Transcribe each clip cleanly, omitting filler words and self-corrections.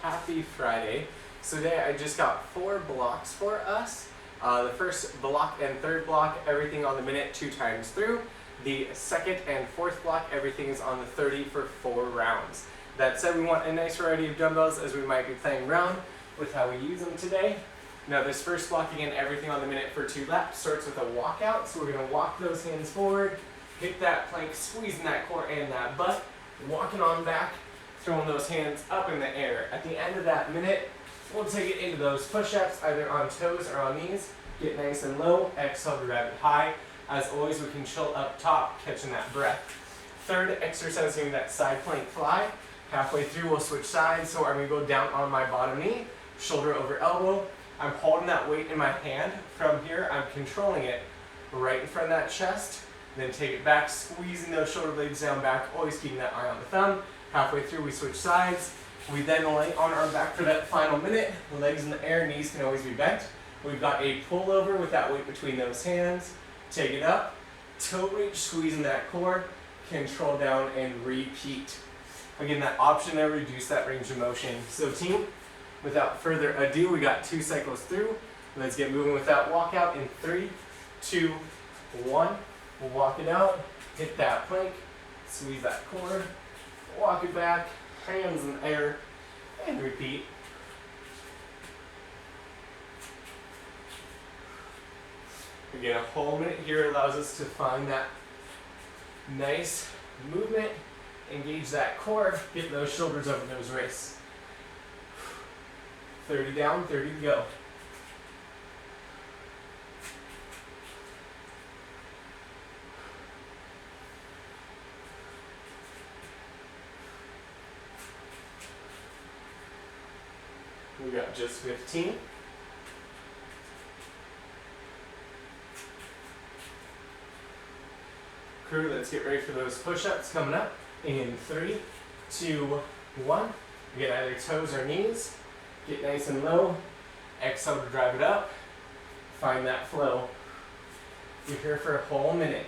happy Friday. So today I just got 4 blocks for us. The first block and third block, everything on the minute 2 times through. The second and fourth block, everything is on the 30 for 4 rounds. That said, we want a nice variety of dumbbells as we might be playing around with how we use them today. Now this first block, again, everything on the minute for 2 laps, starts with a walkout. So we're going to walk those hands forward, hit that plank, squeezing that core and that butt, walking on back, throwing those hands up in the air. At the end of that minute, we'll take it into those push-ups, either on toes or on knees. Get nice and low, exhale to grab it high. As always, we can chill up top, catching that breath. Third exercise, doing that side plank fly. Halfway through, we'll switch sides. So I'm going to go down on my bottom knee, shoulder over elbow. I'm holding that weight in my hand. From here, I'm controlling it right in front of that chest. Then take it back, squeezing those shoulder blades down back, always keeping that eye on the thumb. Halfway through, we switch sides. We then lay on our back for that final minute. Legs in the air, knees can always be bent. We've got a pullover with that weight between those hands. Take it up, toe reach, squeezing that core, control down, and repeat. Again, that option there, reduce that range of motion. So team, without further ado, we got 2 cycles through. Let's get moving with that walkout in 3, 2, 1. We'll walk it out, hit that plank, squeeze that core, walk it back, hands in the air, and repeat. Again, a whole minute here allows us to find that nice movement, engage that core, get those shoulders over those wrists. 30 down, 30 to go. We got just 15. Crew, let's get ready for those push-ups coming up in 3, 2, 1. Again, either toes or knees. Get nice and low. Exhale to drive it up. Find that flow. You're here for a whole minute.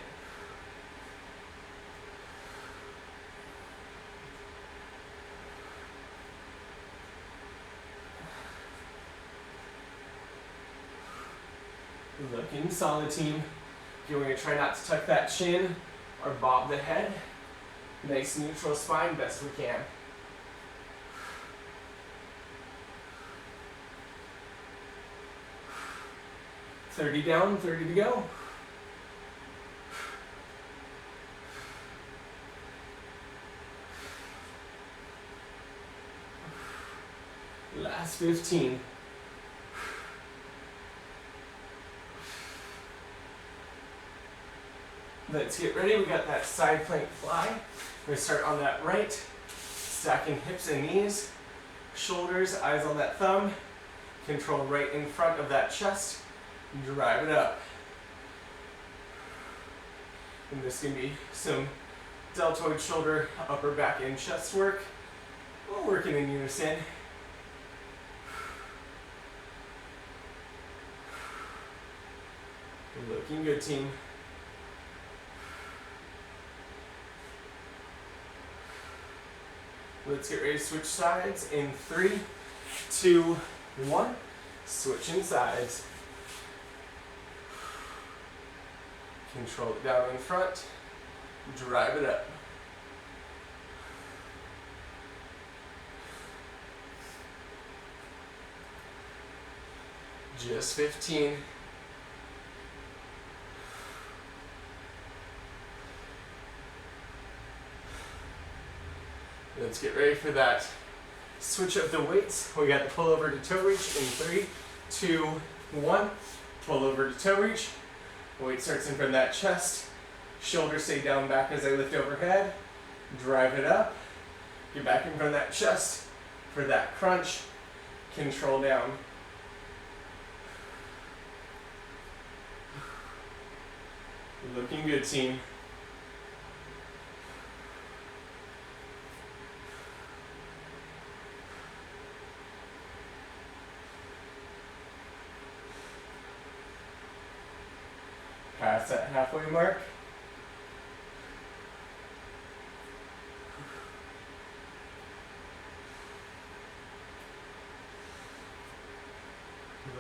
Looking solid, team. You're going to try not to tuck that chin or bob the head. Nice neutral spine, best we can. $30 down, 30 to go. Last 15. Let's get ready. We got that side plank fly. We're going to start on that right, stacking hips and knees, shoulders, eyes on that thumb. Control right in front of that chest. Drive it up. And this can be some deltoid shoulder, upper back and chest work. We're working in unison. Looking good, team. Let's get ready to switch sides in 3, 2, 1. Switching sides. Control it down in front. Drive it up. Just 15. Let's get ready for that. Switch up the weights. We got the pull over to toe reach in 3, 2, 1. Pull over to toe reach. Weight starts in front of that chest. Shoulders stay down back as I lift overhead. Drive it up. Get back in front of that chest for that crunch. Control down. Looking good, team. Past that halfway mark.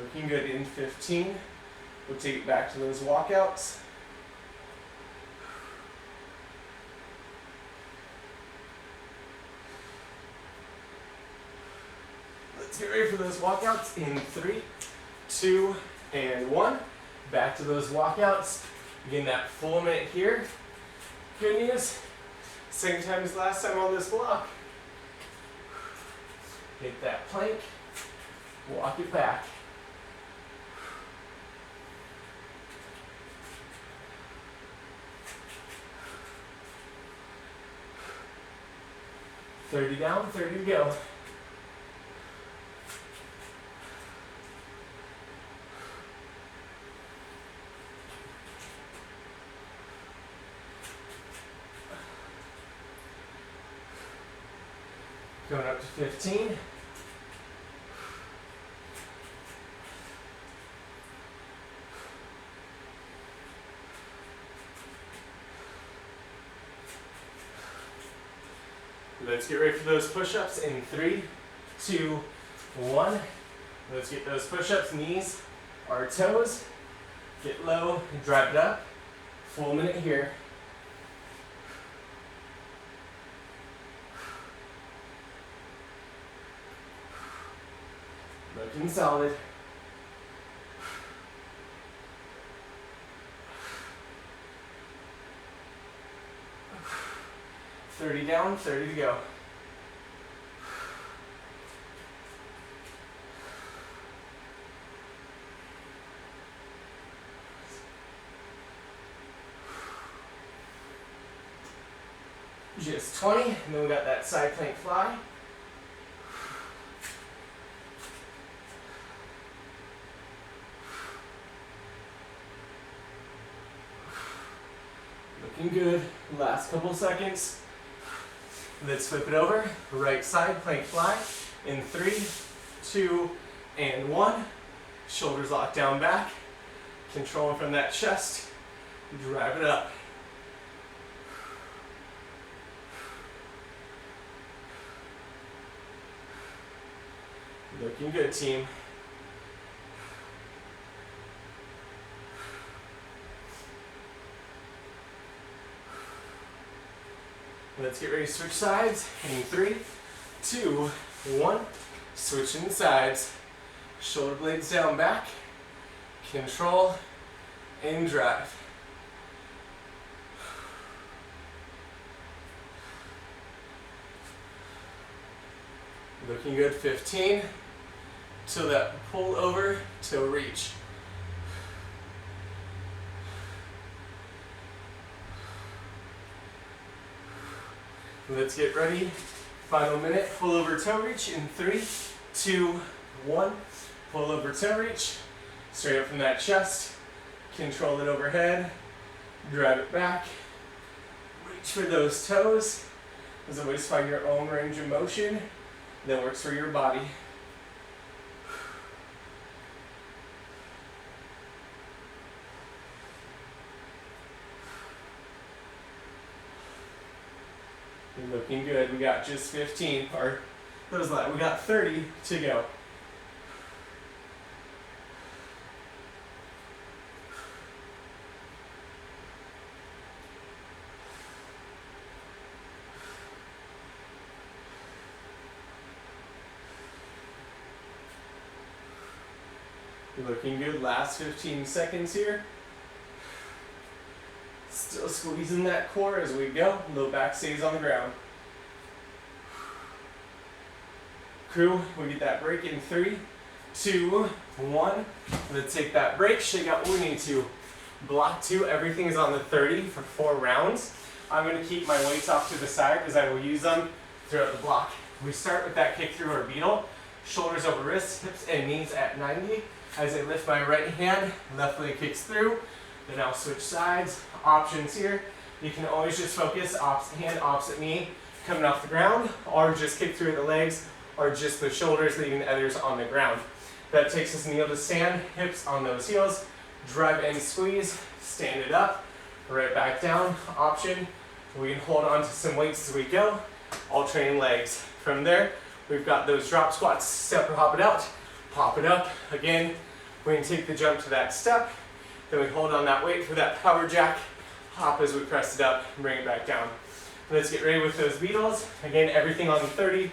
Looking good in 15. We'll take it back to those walkouts. Let's get ready for those walkouts in 3, 2, and 1. Back to those walkouts. Again, that full minute here. Good news. Same time as last time on this block. Hit that plank. Walk it back. $30 down, 30 to go. Going up to 15. Let's get ready for those push-ups in 3, 2, 1. Let's get those push-ups, knees, our toes. Get low, drive it up. Full minute here. Looking solid. $30 down, 30 to go. Just 20, and then we got that side plank fly. Looking good. Last couple seconds. Let's flip it over. Right side plank fly in 3, 2, and 1. Shoulders locked down back. Controlling from that chest. Drive it up. Looking good, team. Let's get ready to switch sides in 3, 2, 1. Switching sides. Shoulder blades down back. Control and drive. Looking good, 15. Till that pull over, till reach. Let's get ready. Final minute, pull over toe reach in 3, 2, 1. Pull over toe reach. Straight up from that chest. Control it overhead. Drive it back. Reach for those toes. As always, find your own range of motion that works for your body. Looking good. We got just 15, or what was that? We got 30 to go. Looking good. Last 15 seconds here. Still squeezing that core as we go. Low back stays on the ground. Crew, we get that break in 3, 2, 1. Let's take that break, shake out what we need to. Block 2, everything is on the 30 for 4 rounds. I'm going to keep my weights off to the side because I will use them throughout the block. We start with that kick through or beetle. Shoulders over wrists, hips and knees at 90. As I lift my right hand, left leg kicks through. Then I'll switch sides. Options here. You can always just focus opposite hand, opposite knee, coming off the ground, or just kick through the legs, or just the shoulders, leaving the others on the ground. That takes us kneel to stand, hips on those heels, drive and squeeze, stand it up, right back down. Option, we can hold on to some weights as we go, alternating legs. From there, we've got those drop squats, step or hop it out, pop it up. Again, We can take the jump to that step, then we hold on that weight for that power jack, hop as we press it up, and bring it back down. Let's get ready with those Beetles. Again, everything on 30,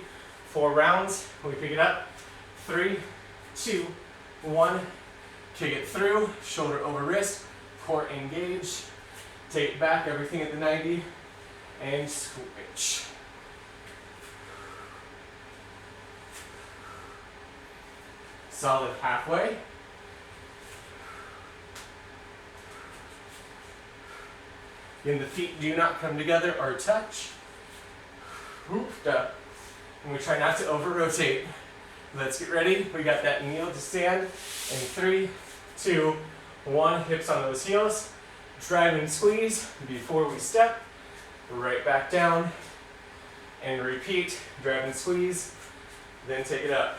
4 rounds. We pick it up, 3, 2, 1, kick it through, shoulder over wrist, core engage, take it back, everything at the 90, and switch. Solid halfway. Again, the feet do not come together or touch. Hooped up. And we try not to over-rotate. Let's get ready. We got that kneel to stand. In 3, 2, 1. Hips on those heels. Drive and squeeze before we step. Right back down. And repeat. Drive and squeeze. Then take it up.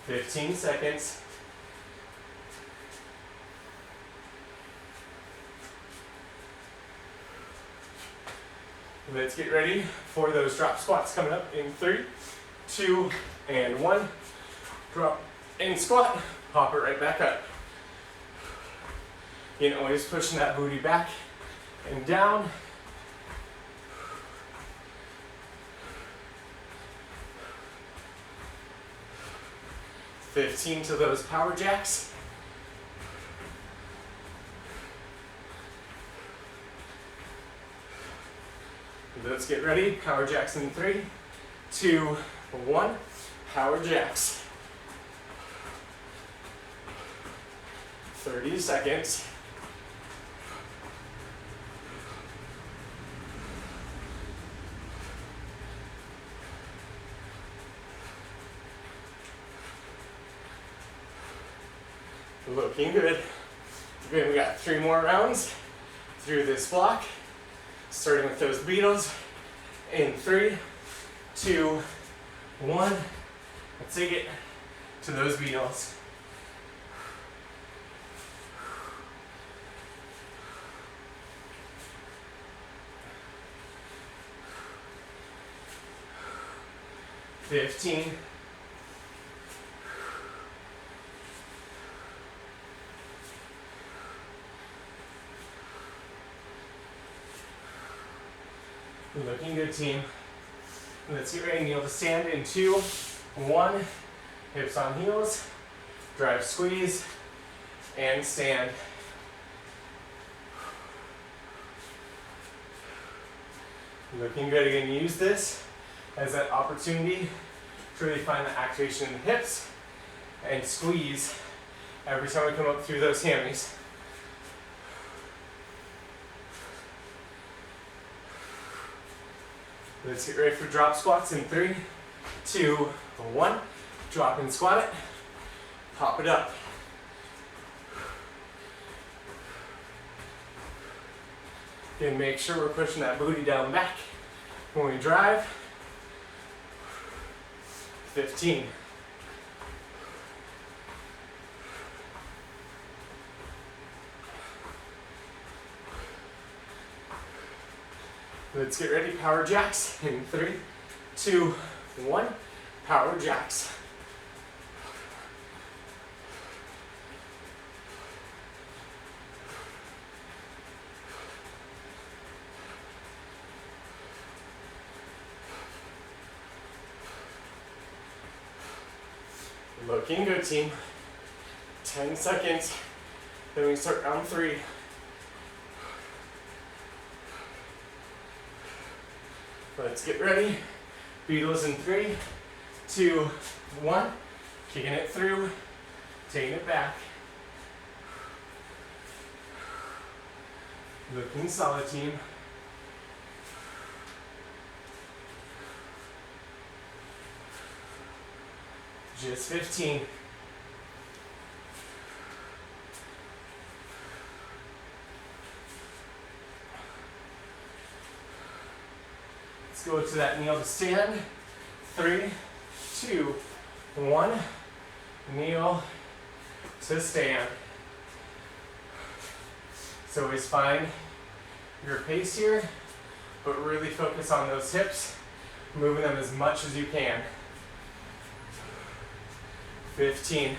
15 seconds. Let's get ready for those drop squats coming up in 3, 2, and 1. Drop and squat, pop it right back up. Again, always pushing that booty back and down. $15 to those power jacks. Let's get ready. Power jacks in 3, 2, 1. Power jacks. 30 seconds. Looking good. Okay, we got 3 more rounds through this block. Starting with those Beetles in 3, 2, 1. Let's take it to those Beetles. $15. Looking good, team. Let's get ready. Kneel to stand in 2, 1. Hips on heels. Drive, squeeze, and stand. Looking good. Again, use this as that opportunity to really find the activation in the hips and squeeze every time we come up through those hammies. Let's get ready for drop squats in 3, 2, 1. Drop and squat it. Pop it up. Again, make sure we're pushing that booty down back when we drive. 15. Let's get ready. Power jacks in 3, 2, 1. Power jacks. Looking good, team. 10 seconds. Then we start round 3. Let's get ready. Beetles in 3, 2, 1. Kicking it through, taking it back. Looking solid, team. Just 15. Let's go to that kneel to stand. 3, 2, 1. Kneel to stand. So always find your pace here, but really focus on those hips, moving them as much as you can. 15.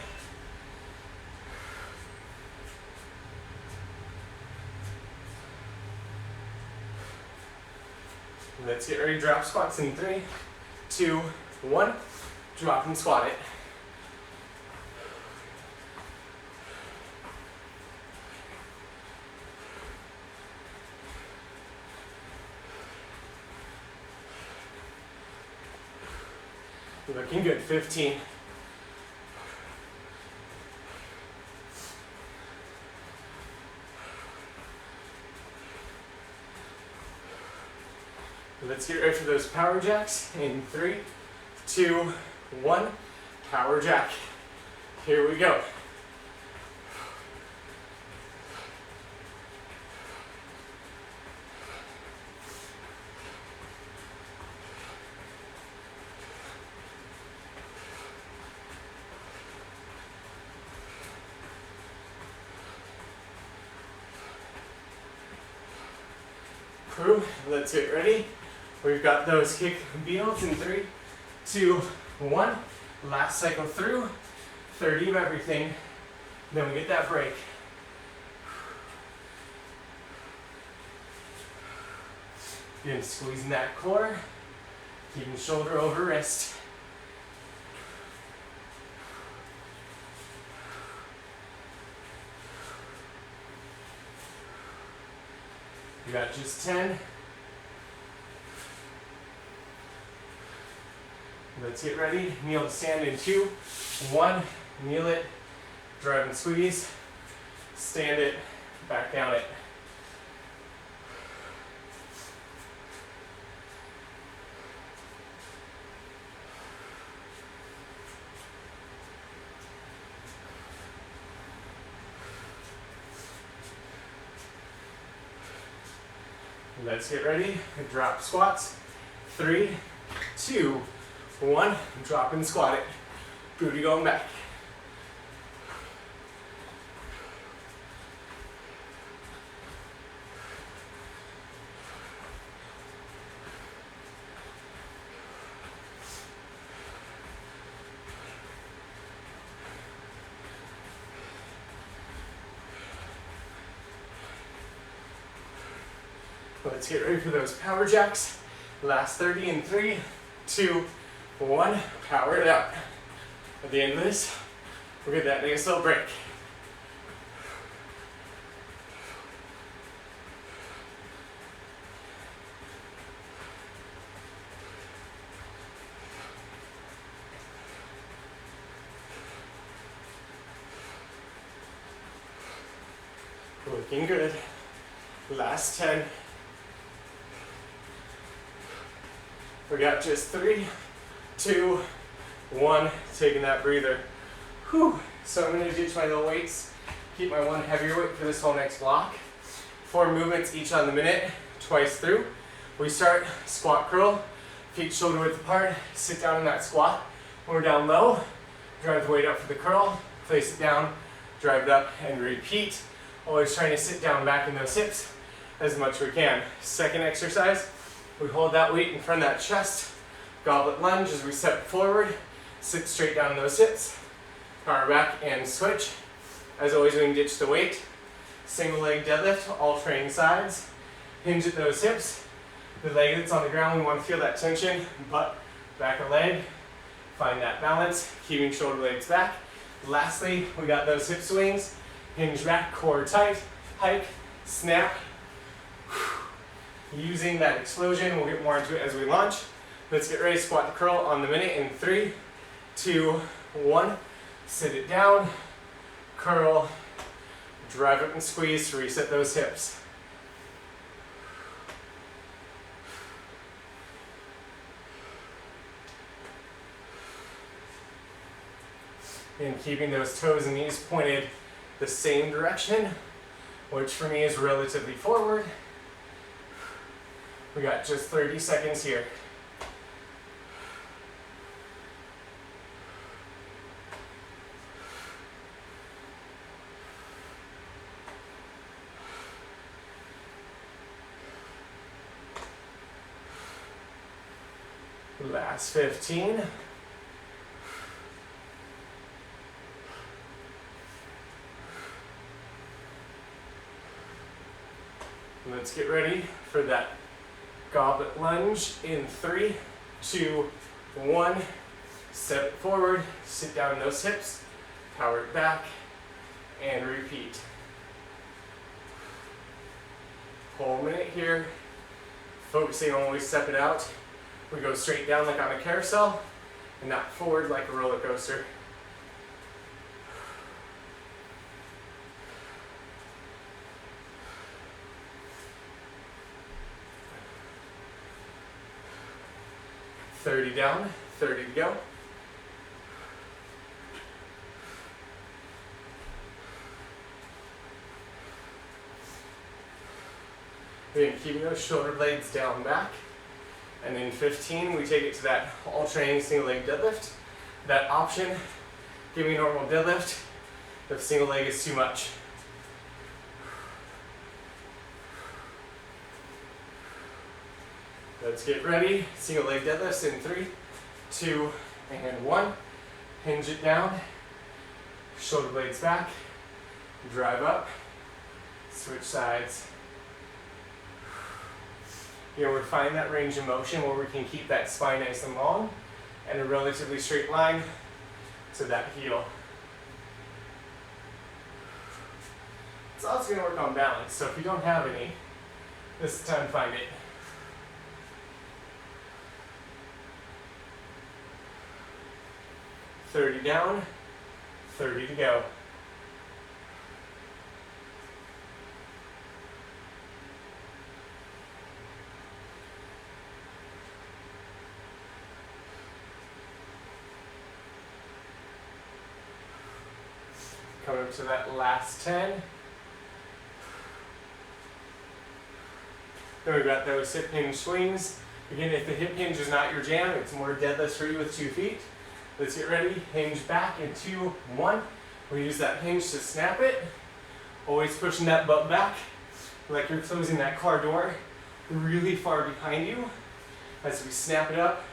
Let's get ready to drop squats in 3, 2, 1. Drop and squat it. Looking good, 15. Let's get ready for those power jacks in 3, 2, 1. Power jack. Here we go. Crew, let's get ready. We've got those kick beetles in 3, 2, 1. Last cycle through, 30 of everything. Then we get that break. Again, squeezing that core, keeping shoulder over wrist. You got just 10. Let's get ready. Kneel to stand in 2, 1. Kneel it, drive and squeeze. Stand it, back down it. Let's get ready. Drop squats. 3, 2, 1. Drop and squat it. Booty going back. Let's get ready for those power jacks. Last 30 in 3, 2, 1. Power it out. At the end of this, we'll get that nice little break. Looking good. Last 10. We got just 3, 2, 1. Taking that breather. Whew. So I'm going to ditch my little weights. Keep my one heavier weight for this whole next block. 4 movements each on the minute, twice through. We start squat curl, feet shoulder width apart. Sit down in that squat. When we're down low, drive the weight up for the curl. Place it down, drive it up, and repeat. Always trying to sit down back in those hips as much as we can. Second exercise. We hold that weight in front of that chest. Goblet lunge as we step forward. Sit straight down in those hips. Power back and switch. As always, we can ditch the weight. Single leg deadlift, alternating sides. Hinge at those hips. The leg that's on the ground, we want to feel that tension. Butt, back of leg. Find that balance, keeping shoulder blades back. Lastly, we got those hip swings. Hinge back, core tight. Hike, snap. Using that explosion, we'll get more into it as we launch. Let's get ready, squat to curl on the minute in 3, 2, 1. Sit it down, curl, drive up and squeeze to reset those hips. And keeping those toes and knees pointed the same direction, which for me is relatively forward. We got just 30 seconds here. Last 15. Let's get ready for that goblet lunge in 3, 2, 1. Step it forward, sit down those hips, power it back, and repeat. Whole minute here, focusing on when we step it out. We go straight down like on a carousel, and not forward like a roller coaster. $30 down, 30 to go. Again, keeping those shoulder blades down back. And in 15, we take it to that alternating single leg deadlift. That option, give me a normal deadlift if single leg is too much. Let's get ready. Single leg deadlifts in 3, 2, and 1. Hinge it down. Shoulder blades back. Drive up. Switch sides. Here we're finding that range of motion where we can keep that spine nice and long and a relatively straight line to that heel. It's also going to work on balance, so if you don't have any, this is the time to find it. $30 down, 30 to go. Coming up to that last 10. Then we've got those hip hinge swings. Again, if the hip hinge is not your jam, it's more deadlifts for you with 2 feet. Let's get ready. Hinge back in 2, 1. We use that hinge to snap it. Always pushing that butt back like you're closing that car door really far behind you. As we snap it up,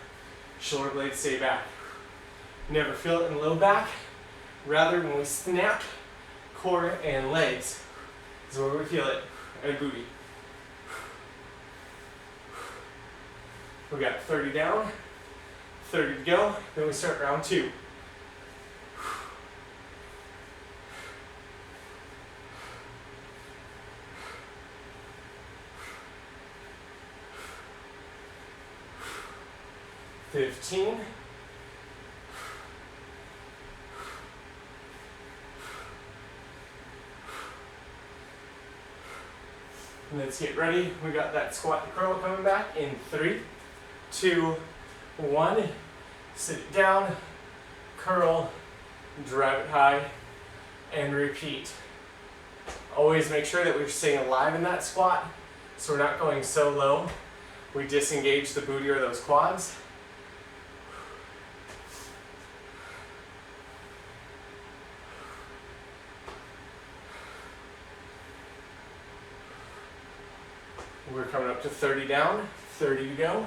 shoulder blades stay back. Never feel it in low back. Rather, when we snap, core and legs is where we feel it, and booty. We got 30 down, 30 to go, then we start round 2. $15. Let's get ready. We got that squat to curl coming back in 3, 2, 1. Sit it down, curl, drive it high, and repeat. Always make sure that we're staying alive in that squat, so we're not going so low we disengage the booty or those quads. We're coming up to 30 down, 30 to go.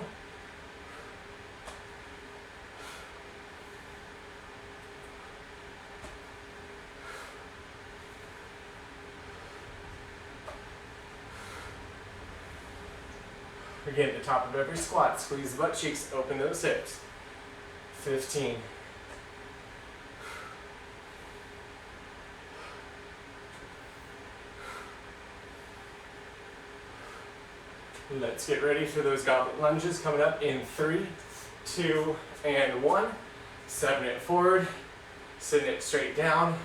Again, at the top of every squat, squeeze the butt cheeks, open those hips. 15. Let's get ready for those goblet lunges coming up in 3, 2, and 1. Stepping it forward, sitting it straight down,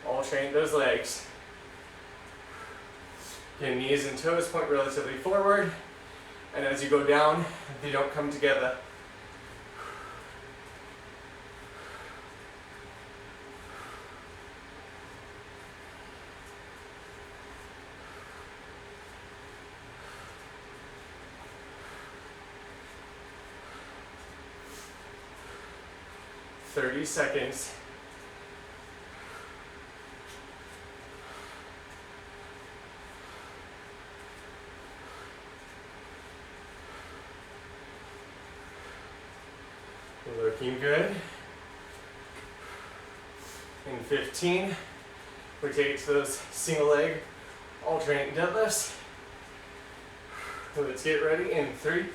alternate those legs. Your knees and toes point relatively forward, and as you go down, they don't come together. "30 seconds. Looking good. In 15, we take it to those single leg alternate deadlifts. Let's get ready in 3,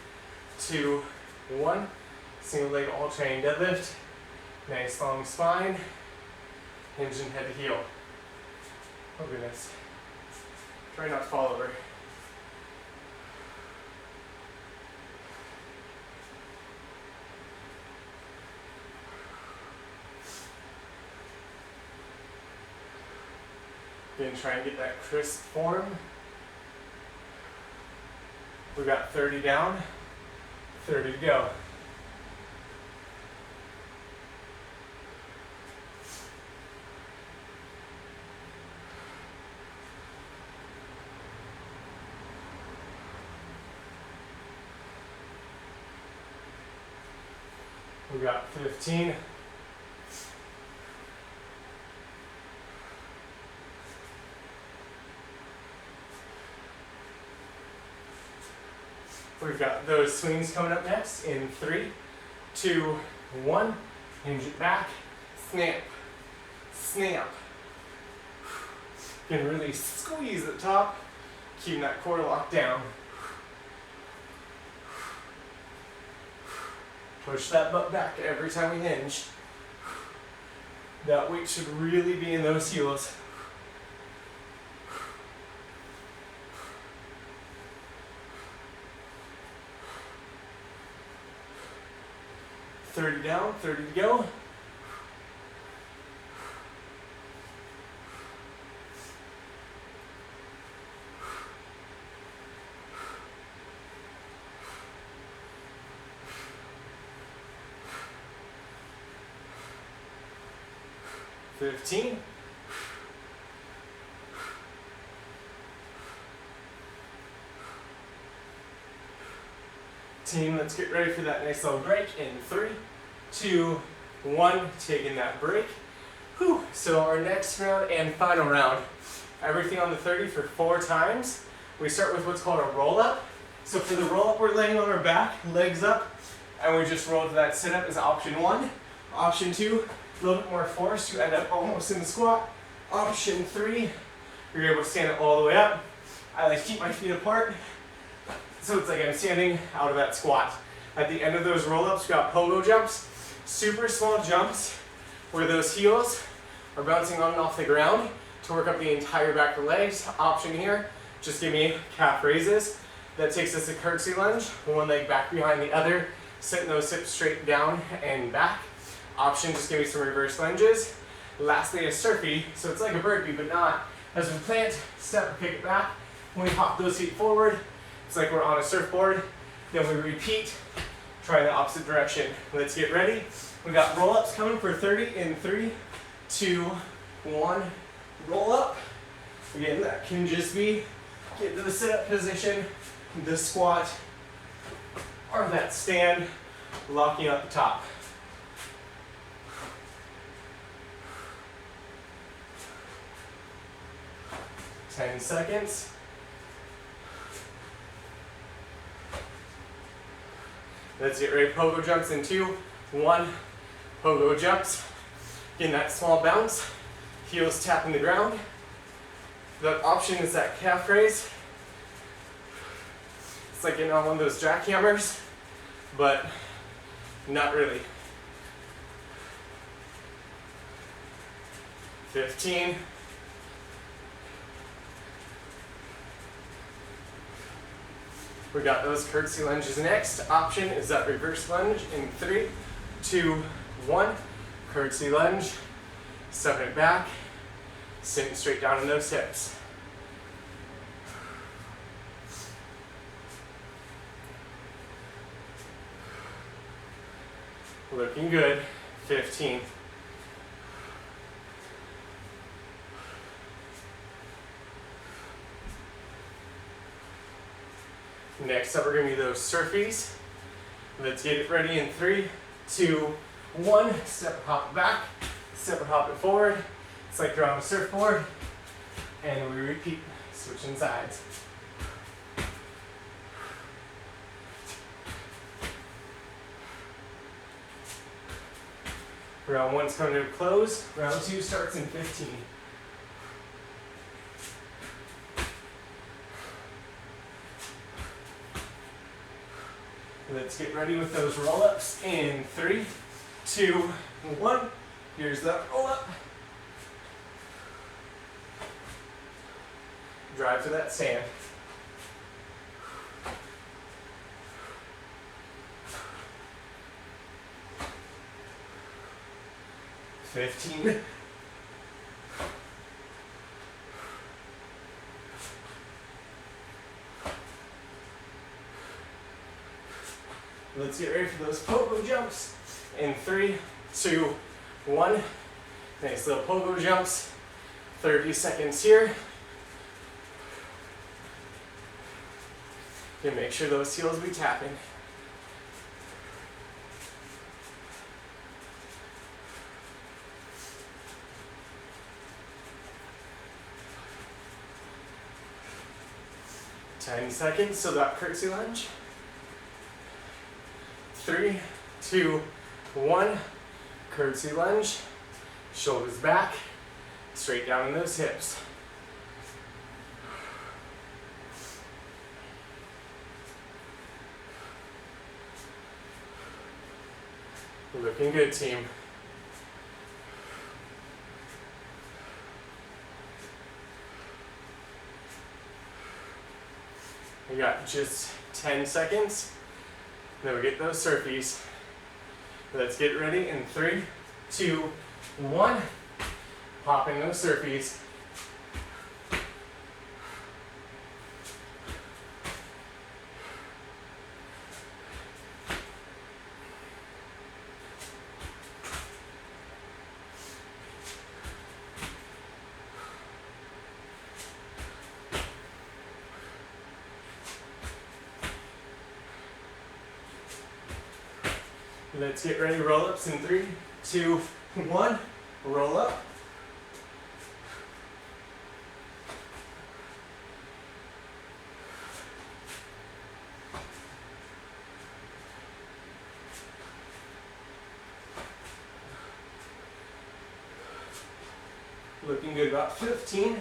2, 1. Single leg all train deadlift. Nice long spine. Hinge and head to heel. Oh goodness. Try not to fall over. Again, try and get that crisp form. We've got 30 down, 30 to go. We've got 15. We've got those swings coming up next in 3, 2, 1. Hinge it back, snap, snap. You can really squeeze at the top, keeping that core locked down. Push that butt back every time we hinge. That weight should really be in those heels. $30 down, 30 to go. $15. Team, let's get ready for that nice little break in 3, 2, 1. Taking that break. Whew. So our next round and final round. Everything on the 30 for 4 times. We start with what's called a roll up. So for the roll up, we're laying on our back, legs up, and we just roll to that sit up is option 1. Option 2, a little bit more force, you end up almost in the squat. Option 3, you're able to stand it all the way up. I like to keep my feet apart, so it's like I'm standing out of that squat. At the end of those roll-ups, we got pogo jumps, super small jumps where those heels are bouncing on and off the ground to work up the entire back of the legs. Option here, just give me calf raises. That takes us to curtsey lunge, one leg back behind the other, sitting those hips straight down and back. Option, just give me some reverse lunges. Lastly, a surfee, so it's like a burpee, but not. As we plant, step, kick it back. When we hop those feet forward, it's like we're on a surfboard. Then we repeat, try the opposite direction. Let's get ready. We got roll-ups coming for 30 in 3, 2, 1. Roll up. Again, that can just be get to the sit-up position, the squat, or that stand, locking up the top. 10 seconds. Let's get ready. Pogo jumps in 2, 1. Pogo jumps. Getting that small bounce. Heels tapping the ground. The option is that calf raise. It's like getting on one of those jackhammers, but not really. 15. We got those curtsey lunges next. Option is that reverse lunge in 3, 2, 1. Curtsey lunge. Stepping it back. Sitting straight down in those hips. Looking good. 15. Next up, we're going to do those surfees. Let's get it ready in 3, 2, 1. Step hop it back. Step and hop it forward. It's like you're on a surfboard. And we repeat, switching sides. Round 1's coming to a close. Round 2 starts in 15. Let's get ready with those roll-ups in 3, 2, 1. Here's that roll-up. Drive to that stand. $15. Let's get ready for those pogo jumps in 3, 2, 1. Nice little pogo jumps. 30 seconds here. You make sure those heels be tapping. Ten seconds, so that curtsey lunge. 3, 2, 1. Curtsey lunge. Shoulders back. Straight down in those hips. Looking good, team. We got just 10 seconds. Then we get those surfies. Let's get ready in 3, 2, 1. Pop in those surfies. Let's get ready, roll-ups in 3, 2, 1. Roll up. Looking good, about 15.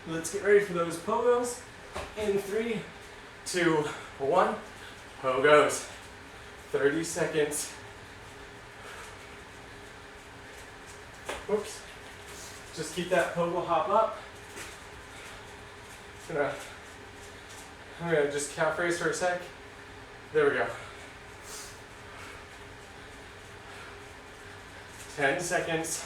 Let's get ready for those pogos in 3, 2, 1. Pogos. 30 seconds. Whoops. Just keep that pogo hop up. I'm gonna just calf raise for a sec. There we go. 10 seconds.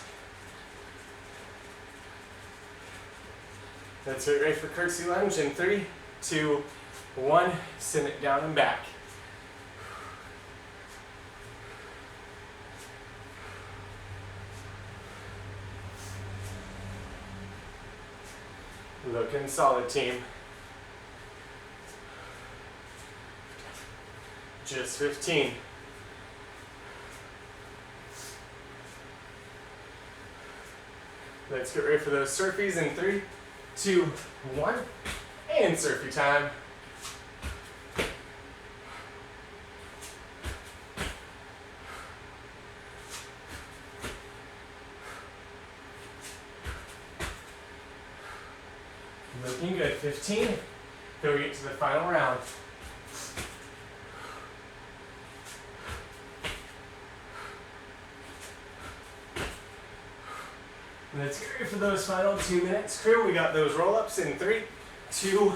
Let's get ready for curtsey lunge in 3, 2, 1. Send it down and back. Looking solid, team. Just 15. Let's get ready for those surfies in 3, 2, 1. And surfy time. Looking good. 15. Then we get to the final round. Let's get ready for those final 2 minutes, crew. We got those roll-ups in 3, 2,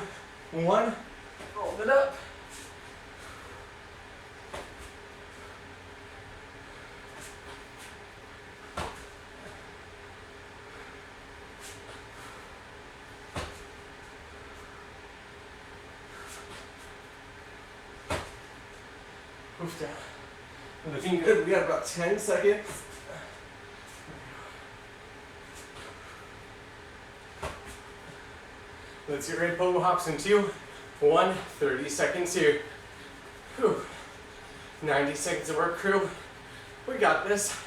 1. Roll it up. Oof, down. Looking good. We got about 10 seconds. Let's get ready, pogo hops in 2, 1, 30 seconds here. Whew. 90 seconds of work, crew. We got this.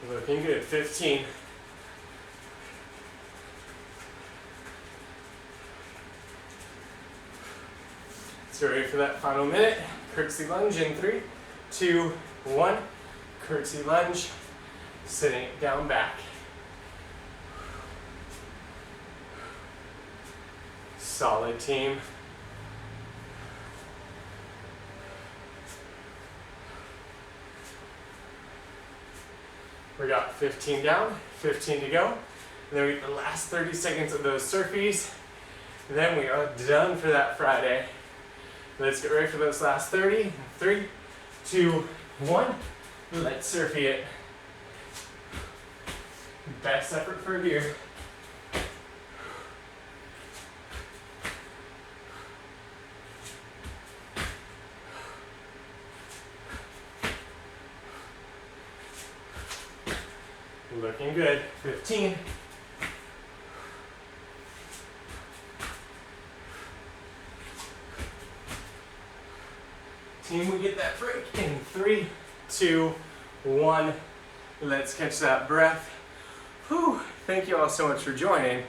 Looking good, 15. Let's So ready for that final minute. Curtsey lunge in 3, 2, 1. Curtsey lunge, sitting it down back. Solid, team. We got 15 down, 15 to go. And then we get the last 30 seconds of those surfees. Then we are done for that Friday. Let's get ready for those last 30. 3, 2, 1. Let's surfee it. Best effort for a beer. Looking good. 15. Team, we get that break in 3, 2, 1. Let's catch that breath. Whew. Thank you all so much for joining.